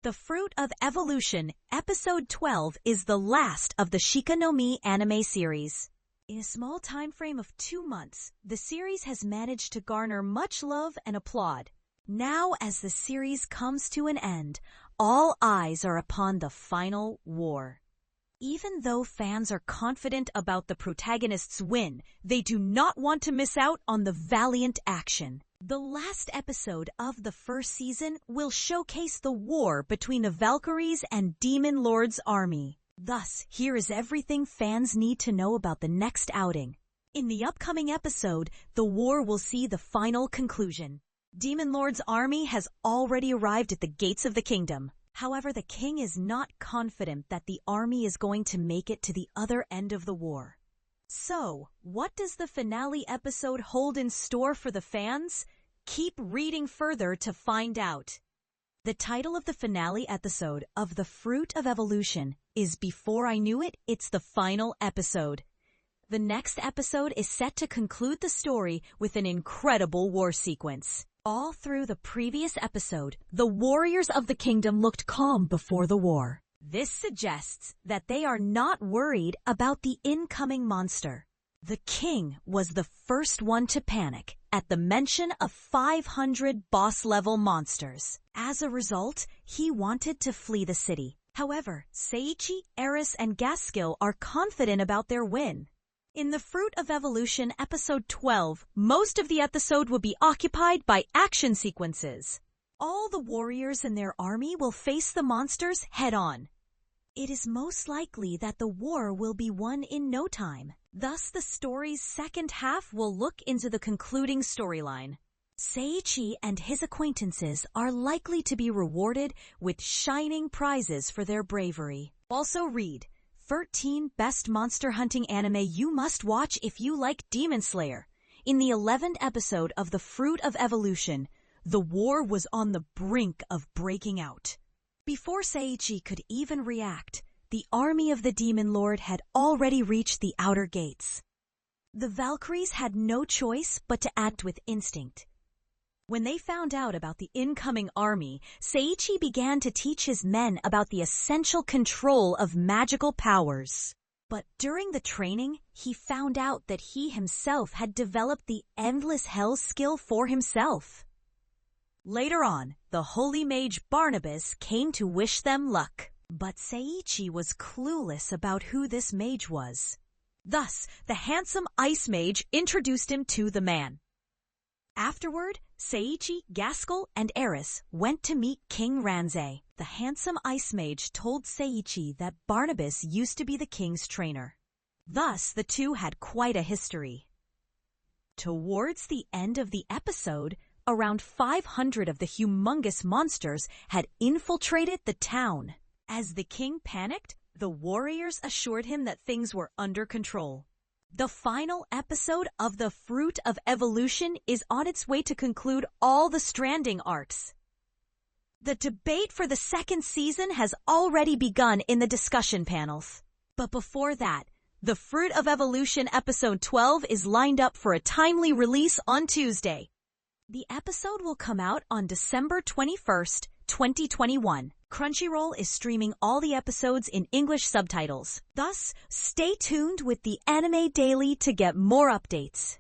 The Fruit of Evolution, Episode 12, is the last of the Shika no Mi anime series. In a small time frame of 2 months, the series has managed to garner much love and applaud. Now, as the series comes to an end, all eyes are upon the final war. Even though fans are confident about the protagonist's win, they do not want to miss out on the valiant action. The last episode of the first season will showcase the war between the Valkyries and Demon Lord's army. Thus, here is everything fans need to know about the next outing. In the upcoming episode, the war will see the final conclusion. Demon Lord's army has already arrived at the gates of the kingdom. However, the king is not confident that the army is going to make it to the other end of the war. So, what does the finale episode hold in store for the fans? Keep reading further to find out. The title of the finale episode of The Fruit of Evolution is Before I Knew It, It's the Final Episode. The next episode is set to conclude the story with an incredible war sequence. All through the previous episode, the warriors of the kingdom looked calm before the war. This suggests that they are not worried about the incoming monster. The king was the first one to panic at the mention of 500 boss-level monsters. As a result, he wanted to flee the city. However, Seiichi, Eris, and Gaskill are confident about their win. In The Fruit of Evolution, Episode 12, most of the episode will be occupied by action sequences. All the warriors and their army will face the monsters head-on. It is most likely that the war will be won in no time. Thus, the story's second half will look into the concluding storyline. Seiichi and his acquaintances are likely to be rewarded with shining prizes for their bravery. Also read 13 Best Monster Hunting Anime You Must Watch If You Like Demon Slayer. In the 11th episode of The Fruit of Evolution, the war was on the brink of breaking out. Before Seiichi could even react, the army of the Demon Lord had already reached the outer gates. The Valkyries had no choice but to act with instinct. When they found out about the incoming army, Seiichi began to teach his men about the essential control of magical powers. But during the training, he found out that he himself had developed the Endless Hell skill for himself. Later on, the holy mage Barnabas came to wish them luck. But Seiichi was clueless about who this mage was. Thus, the handsome ice mage introduced him to the man. Afterward, Seiichi, Gaskill, and Eris went to meet King Ranzai. The handsome ice mage told Seiichi that Barnabas used to be the king's trainer. Thus, the two had quite a history. Towards the end of the episode, around 500 of the humongous monsters had infiltrated the town. As the king panicked, the warriors assured him that things were under control. The final episode of The Fruit of Evolution is on its way to conclude all the stranding arcs. The debate for the second season has already begun in the discussion panels. But before that, The Fruit of Evolution Episode 12 is lined up for a timely release on Tuesday. The episode will come out on December 21st, 2021. Crunchyroll is streaming all the episodes in English subtitles. Thus, stay tuned with the Anime Daily to get more updates.